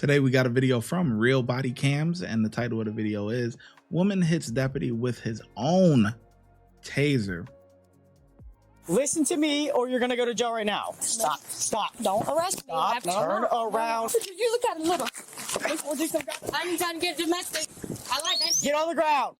Today we got a video from Real Body Cams, and the title of the video is Woman Hits Deputy with His Own Taser. Listen to me or you're gonna go to jail right now. Stop. Don't arrest me. Stop. Turn around. You look at a little. I'm trying to get domestic. I like that. Get on the ground.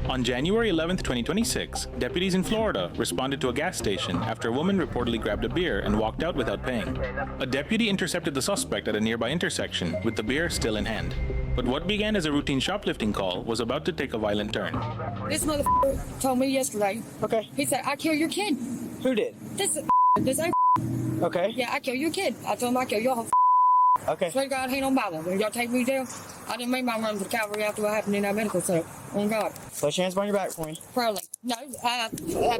On January 11th, 2026, deputies in Florida responded to a gas station after a woman reportedly grabbed a beer and walked out without paying. A deputy intercepted the suspect at a nearby intersection with the beer still in hand. But what began as a routine shoplifting call was about to take a violent turn. This motherfucker told me yesterday. Okay. He said, I kill your kid. Who did? This Okay. Yeah, I kill your kid. I told him I kill your whole Okay. Swear to God, he don't bother. When y'all take me to jail, I didn't make my run to the cavalry after what happened in that medical center. On God. Place your hands behind your back for me. Probably. No,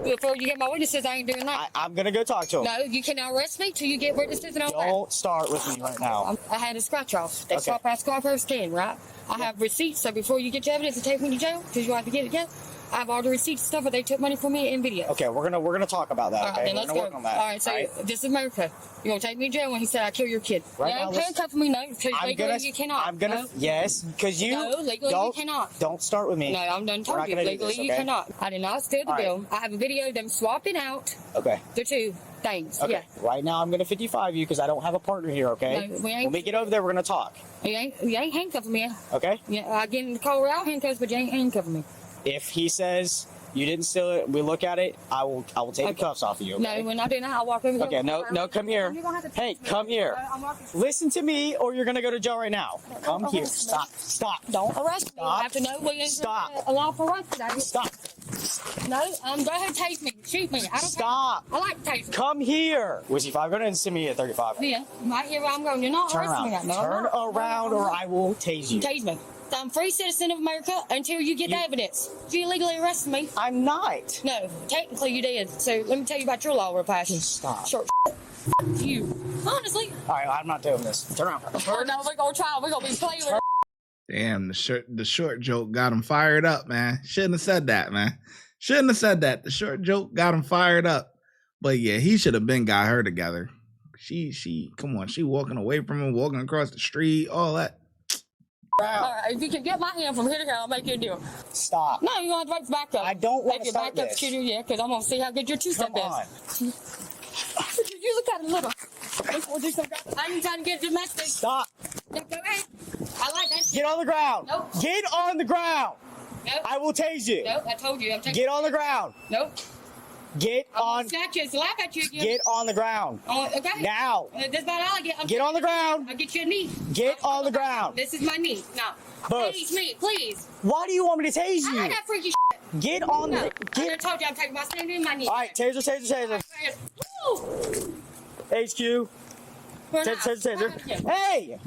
before you get my witnesses, I ain't doing that. I'm gonna go talk to him. No, you cannot arrest me till you get witnesses and all that. Don't start with me right now. I had a scratch off. They Okay. swap out Sappheiros skin, right? I have receipts, so before you get your evidence and take me to jail, because you have to get it again, I have all the receipts and stuff, but they took money from me in video. Okay, we're gonna talk about that. All right, Okay, then we're let's gonna go. work on that. All right, so this is America. You gonna take me to jail when he said I kill your kid? Right you now, ain't let's- handcuffing me, no, because I'm legally gonna. you cannot. I'm gonna. No. Yes, because you. No, legally don't, you cannot. Don't start with me. No, I'm done We're told not you. gonna do Legally this, you okay? cannot. I did not steal the All right. bill. I have a video of them swapping out Okay. the two things. Okay. Yeah. Right now, I'm gonna 55 you because I don't have a partner here. Okay. No, we ain't- when we get over there, we're gonna talk. You ain't handcuffing me. Okay. Yeah, I get in the car without handcuffs, but you ain't handcuffing me. If he says you didn't steal it, we look at it. I will take the cuffs off of you. Okay? No, when I do that, I'll walk over here. Okay, no, come here. You're gonna have to- Hey, come here. I'm walking. Listen to me or you're gonna go to jail right now. Come here. arrest me. Stop. Don't arrest me. Stop. I have to know we ain't Stop. a lawful arrest today. Stop. No, go ahead and tase me. Shoot me. I don't Stop. I like tasing. Come here. Was he 5 going to send me at 35? Yeah, right here where I'm going. You're not Turn arresting around. me. No, I'm Turn not. around or I will tase you. Tase me. I'm a free citizen of America until you get the evidence. If you illegally arrested me, I'm not. no, technically you did. So let me tell you about your law passion. Stop. Short you. Honestly. All right, I'm not doing this. Turn around. Or no, we're gonna try. We're gonna be playing with Damn, the short joke got him fired up, man. Shouldn't have said that, man. Shouldn't have said that. The short joke got him fired up. But yeah, he should have been got her together. She, come on, she walking away from him, walking across the street, all that. All right, if you can get my hand from here to here, I'll make you a deal. Stop. No, you're gonna have to back up. I don't want to start back up, this. shooter, yeah, because I'm gonna see how good your two-step Come on. is. You look at it little. I ain't trying to get domestic. Stop. Yeah, go ahead. I like that. Get on the ground. Nope. Get on the ground. Nope. I will tase you. Nope, I told you. I'm taking. Get on the ground. Nope. Get I'm on. gonna snatch you and slap at you again. Get on the ground. Oh, okay. Now. That's about all I get. Get on the ground. I'll get you a knee. Get on the ground. This is my knee. Now, Both. tase me, please. Why do you want me to tase I you? like that freaky shit. Get on No, the. I Get. done told you I'm taking my stand in my knee. All right, taser. Woo! HQ. We're not. Taser. Hey,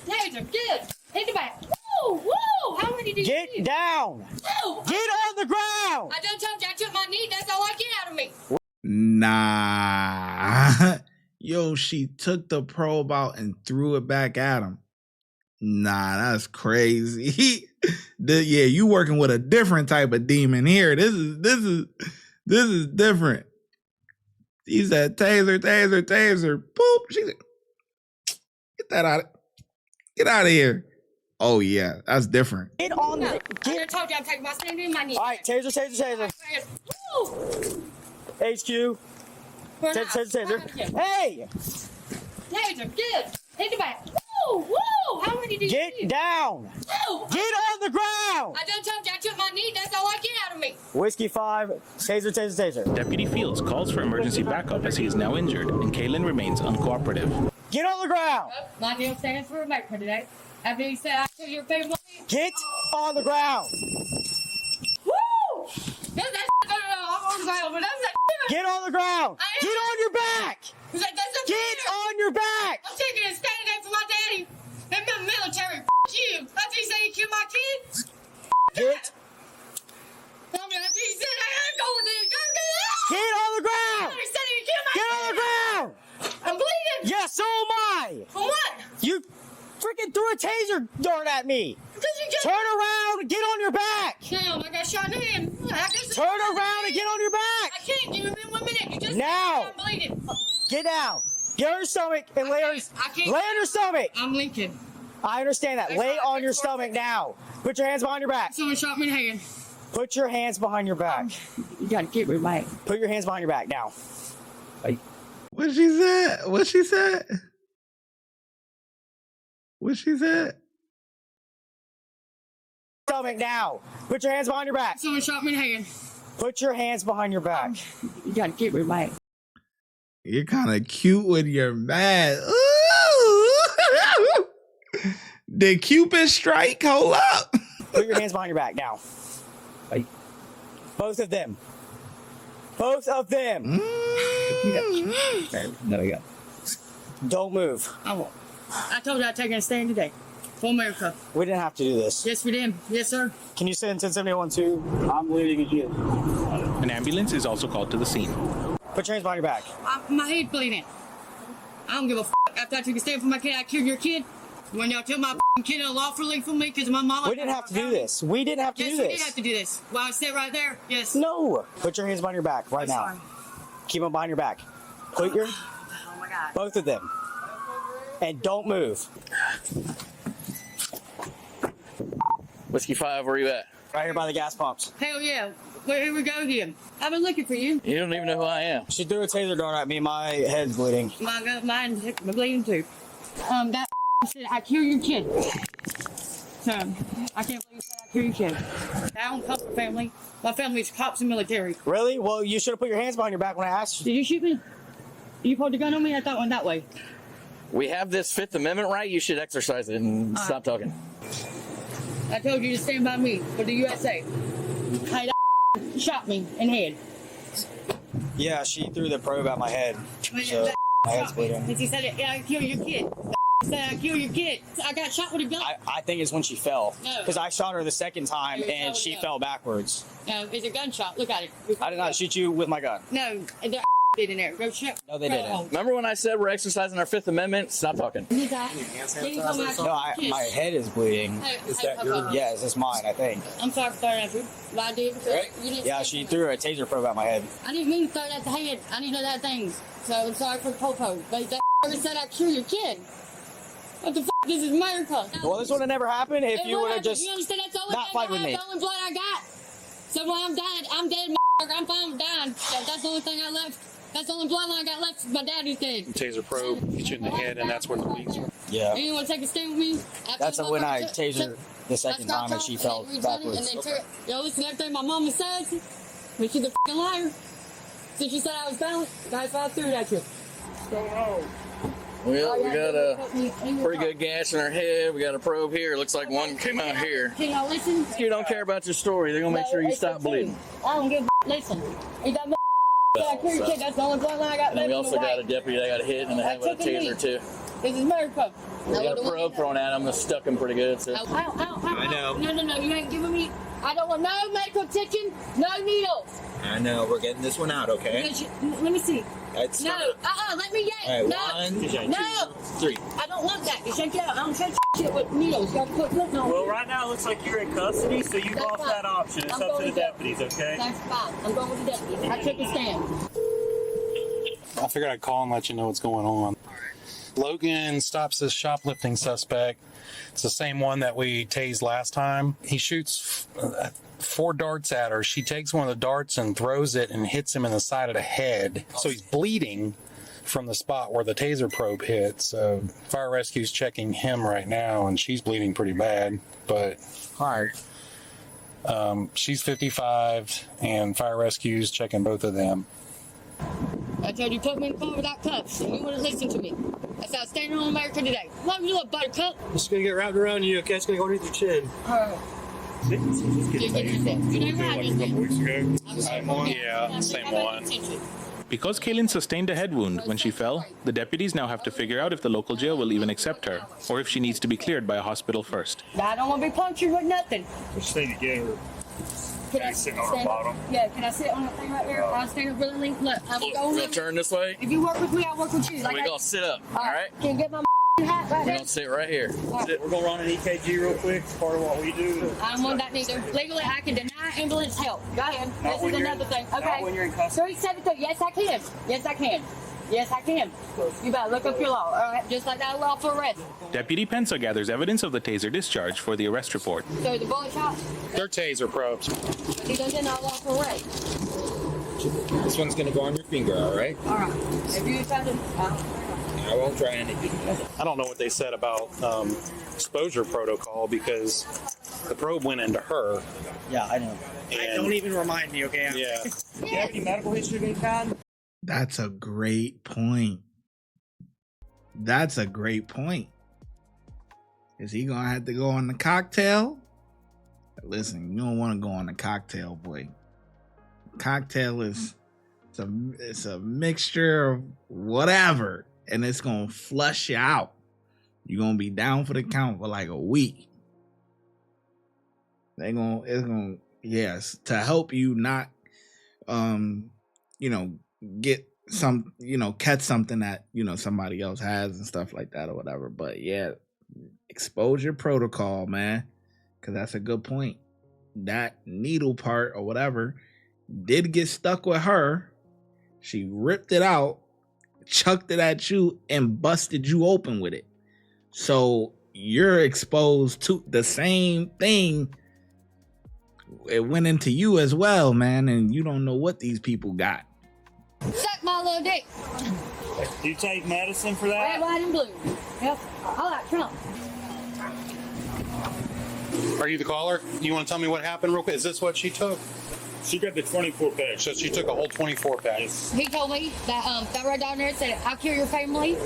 Taser, good. Hit the back. Woo! Woo! How many do you get need? down. Woo! Get on the ground. I done told you I took my knee. That's all I get out of me. Nah. Yo, she took the probe out and threw it back at him. Nah, that's crazy. Yeah, you working with a different type of demon here. This is different. He said taser. Boop. She said, get out of here. Oh yeah, that's different. Get on No, the. I Get. done told you I'm taking my stand in my knee. All right, taser. Woo! HQ. We're not. Taser. Hey, Taser, good. Hit the back. Woo! Woo! How many do you get need? down. Woo! Get on the ground. I done told you I took my knee. That's all I get out of me. Whiskey 5. Taser. Deputy Fields calls for emergency backup as he is now injured, and Kaylin remains uncooperative. Get on the ground. Oh, my deal stands for America today. After you said I kill your family. Get on the ground. Woo! That's that. I'm on the ground, but that's that. Get on the ground. Get on your back. That's a Get on your back. I'm taking a stand up for my daddy. I'm in the military. You. After he said he killed my kid. Get. After he said I gotta go with it. Go. Get on the ground. After he said he killed my Get on the ground. I'm bleeding. Yeah, so am I. For what? You freaking threw a taser dart at me. Because you just. Turn around and get on your back. Damn, I got shot in the head. Turn around and get on your I back. can't. Give me 1 minute. You just. Now. I'm bleeding. Get down. Get on your stomach and lay on your stomach. I'm Lincoln. I understand that. Lay on your stomach now. Put your hands behind your back. Someone shot me in the hand. Put your hands behind your back. You gotta keep it right. Put your hands behind your back now. What she said? What she said? What she said? Stomach now. Put your hands behind your back. Someone shot me in the hand. Put your hands behind your back. You gotta keep it right. You're kind of cute when you're mad. Ooh. Did Cupid strike? Hold up. Put your hands behind your back now. Both of them. Both of them. There we go. Don't move. I won't. I told you I'd take a stand today. For America. We didn't have to do this. Yes, we did. Yes, sir. Can you send 1071 too? I'm bleeding as you. An ambulance is also called to the scene. Put your hands behind your back. My head's bleeding. I don't give a f***. After I took a stand for my kid, I killed your kid. When y'all tell my kid unlawfully for me because my mama... We didn't have to do this. We didn't have to do this. Yes, we did have to do this. Well, I sit right there. Yes. No. Put your hands behind your back right now. Sorry. Keep them behind your back. Put your... Oh, my God. Both of them. And don't move. Whiskey 5, where you at? Right here by the gas pumps. Hell yeah. Well, here we go again. I've been looking for you. You don't even know who I am. She threw a taser dart at me. My head's bleeding. Mine's bleeding too. That said I kill your kid. So, I can't believe you said I kill your kid. I don't come from family. My family's cops and military. Really? Well, you should have put your hands behind your back when I asked you. Did you shoot me? You pulled the gun on me? I thought it went that way. We have this Fifth Amendment right. You should exercise it and stop talking. I told you to stand by me for the USA. Hey, that shot me in the head. Yeah, she threw the probe at my head. So my head's bleeding. Because he said, I kill your kid. Said I kill your kid. I got shot with a gun. I think it's when she fell. No. Because I shot her the second time and she no. fell backwards. No, it's a gunshot. Look at it. I did not shoot you with my gun. No, there did in there. Go check. No, they didn't. Remember when I said we're exercising our Fifth Amendment? Stop talking. No, my head is bleeding. Is that your? Yes, it's mine, I think. I'm sorry for throwing at you. But I did. Right? You didn't Yeah, she threw a taser probe at my head. I didn't mean to throw it at the head. I didn't know that things. So I'm sorry for the popo. But that said I kill your kid. What the f***? This is America. Well, this would have never happened if you would have just You understand? That's the only not thing fight I with have, me. the only blood I got. So when I'm dead, I'm fine with dying. So that's the only thing I left. That's the only bloodline I got left. My daddy's dead. Taser probe hit you in the head, and that's where the bleeds were. Yeah. And you want to take a stand with me? That's when I tasered the second time and she fell backwards. Yo, listen to everything my mama says. But she's a f***ing liar. So she said I was balanced. That's why I threw it at you. Well, we got a pretty good gash in our head. We got a probe here. Looks like one came out here. Can y'all listen? You don't care about your story. They're going to make sure you stop bleeding. I don't give a listen. He got I kill your kid. That's the only bloodline I got left. And we also got a deputy that got hit in the head with a taser, too. This is America. We got a probe thrown at him that stuck him pretty good. So. I know. No. You ain't giving me. I don't want no medical attention, no needles. I know, we're getting this one out, okay? Let me see. Let's No, start. let me yank. All No, right, 1, 2, no. 3. I don't want that. You shake it out. I don't shake shit with needles. You got to put something on. Well, right now it looks like you're in custody, so you've That's lost fine. that option. It's I'm up to going the deputies, okay? That's fine. I'm going with the deputies. I took a stand. I figured I'd call and let you know what's going on. Logan stops this shoplifting suspect. It's the same one that we tased last time. He shoots 4 darts at her. She takes one of the darts and throws it and hits him in the side of the head. So he's bleeding from the spot where the taser probe hit. So fire rescue's checking him right now, and she's bleeding pretty bad. But she's 55, and fire rescue's checking both of them. I told you put me in the car without cuffs, and you wouldn't listen to me. That's how I'm standing on America today. Love you, little buttercup. It's going to get wrapped around you, okay? It's going to go underneath your chin. You know what I just did? Yeah, same one. Because Kaylin sustained a head wound when she fell, the deputies now have to figure out if the local jail will even accept her, or if she needs to be cleared by a hospital first. I don't want to be punctured with nothing. Just need to get her. Can I Sitting on her stand bottom. up? Yeah, can I sit on the thing right there? I'll stand up really lean. Look, I'm We're going going to turn this way. If you work with me, I'll work with you. We're going to sit up, all right? Can you get my hat right We're there? going to sit right here. We're going to run an EKG real quick. It's part of what we do. I don't want that neither. Legally, I can deny ambulance help. Go ahead. This is when you're another in- thing. not Okay. when you're in custody. 373. Yes, I can. Yes, I can. Yes, I can. You better look up your law, all right? Just like that lawful arrest. Deputy Pensa gathers evidence of the taser discharge for the arrest report. So the bullet shot, They're taser probes. he doesn't know lawful arrest. This one's gonna go on your finger, all right? All right. If you try to, I won't try anything. I don't know what they said about exposure protocol because the probe went into her. Yeah, I know. And Don't even remind me, okay? yeah, Do you have any medical history of any kind? That's a great point. That's a great point. Is he gonna have to go on the cocktail? Listen, you don't want to go on the cocktail, boy. Cocktail is it's a mixture of whatever, and it's gonna flush you out. You're gonna be down for the count for like a week. Yes, to help you not get some, catch something that, somebody else has and stuff like that or whatever. But yeah, exposure protocol, man, because that's a good point. That needle part or whatever did get stuck with her. She ripped it out, chucked it at you, and busted you open with it. So you're exposed to the same thing. It went into you as well, man, and you don't know what these people got. suck my little dick. Do you take medicine for Red, that? white, and blue. Yep. I like Trump. are you the caller? You want to tell me what happened real quick? Is this what she took? She got the 24 pack. So she took a whole 24 pack. He told me that that right down there said, I'll kill your family.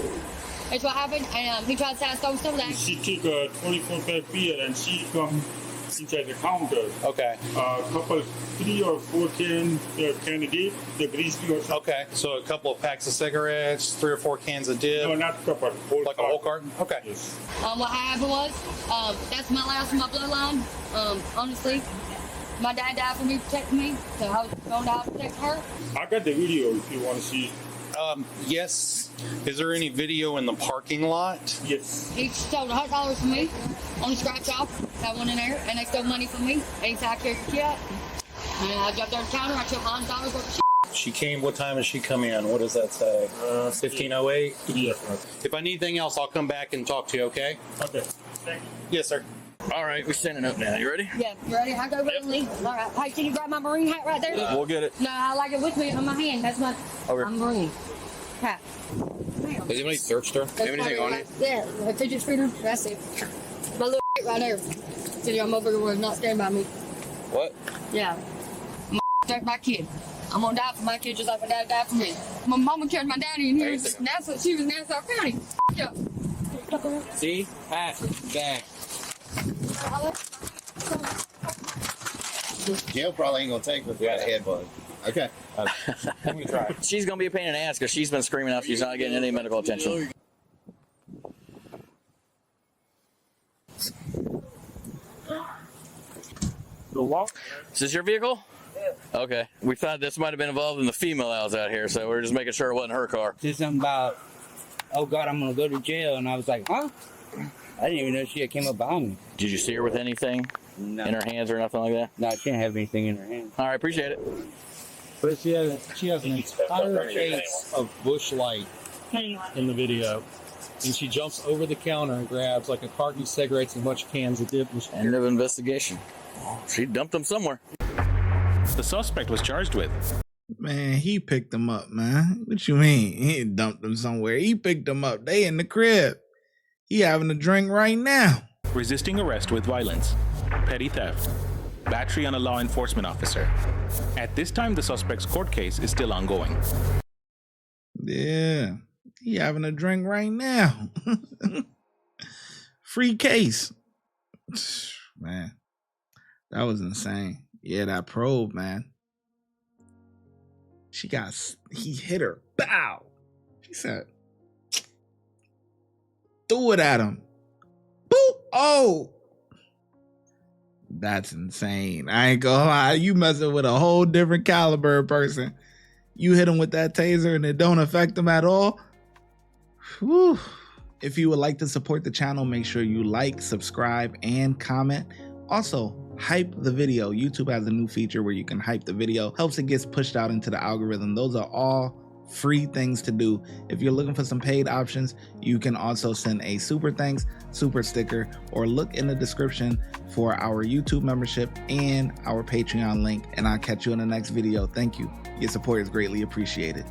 That's what happened. And he tried to say I stole some of that. She took a 24 pack beer and she come inside the counter. Okay. Couple 3 or 4 can dip, the greasy or something. Okay. So a couple of packs of cigarettes, 3 or 4 cans of dip. No, not couple. Whole Like a whole carton? Okay. Yes. What happened was, that's my last of my bloodline. Honestly, my dad died for me protecting me, so I was going to die to protect her. I got the video if you want to see. Yes. Is there any video in the parking lot? Yes. He stole $100 from me on the scratch off. That one in there, and they stole money from me. And he said I carried your kid. And I jumped on the counter. I took $100 worth of shit. She came. What time did she come in? What does that say? 15:08. Yeah. If I need anything else, I'll come back and talk to you. Okay? Okay. Thank you. Yes, sir. All right, we're standing up now. You ready? Yeah, you ready? I go willingly. All right. Hey, can you grab my Marine hat right there? We'll get it. No, I like it with me on my hand. That's my. Okay. I'm Marine. Hat. Has anybody searched her? That's Anything on it? Yeah, a fidget spinner. That's it. My little right there. Tell you, I'm over here not standing by me. What? Yeah. Protect my kid. I'm gonna die for my kid just like my dad died for me. My mama carried my daddy in here. That's what she was in Nassau County. Yeah. See? Pass. Bang. Jail probably ain't gonna take her if we got a head bug. Okay. Let me try. She's gonna be a pain in the ass because she's been screaming out she's not getting any medical attention. Is this your vehicle? Okay. We thought this might have been involved in the female owls out here, so we're just making sure it wasn't her car. Said something about, oh God, I'm gonna go to jail, and I was like, huh? I didn't even know she had came up behind me. Did you see her with anything No, in her hands or nothing like that? no, she didn't have anything in her hand. All right, appreciate it. But she has an entire case of Bush Light in the video. And she jumps over the counter and grabs like a carton of cigarettes and a bunch of cans of dip. End of investigation. She dumped them somewhere. The suspect was charged with Man, he picked them up, man. What you mean? He ain't dumped them somewhere. He picked them up. They in the crib. He having a drink right now. resisting arrest with violence, petty theft, battery on a law enforcement officer. At this time, the suspect's court case is still ongoing. Yeah, he having a drink right now. Free case. Man, that was insane. Yeah, that probe, man. He hit her. Bow. She said, threw it at him. Boop. Oh. That's insane. I ain't gonna lie. You messing with a whole different caliber person. You hit him with that taser and it don't affect him at all. Whew. If you would like to support the channel, make sure you like, subscribe, and comment. Also, hype the video. YouTube has a new feature where you can hype the video. Helps it gets pushed out into the algorithm. Those are all free things to do. If you're looking for some paid options, you can also send a super thanks, super sticker, or look in the description for our YouTube membership and our Patreon link. And I'll catch you in the next video. Thank you. Your support is greatly appreciated.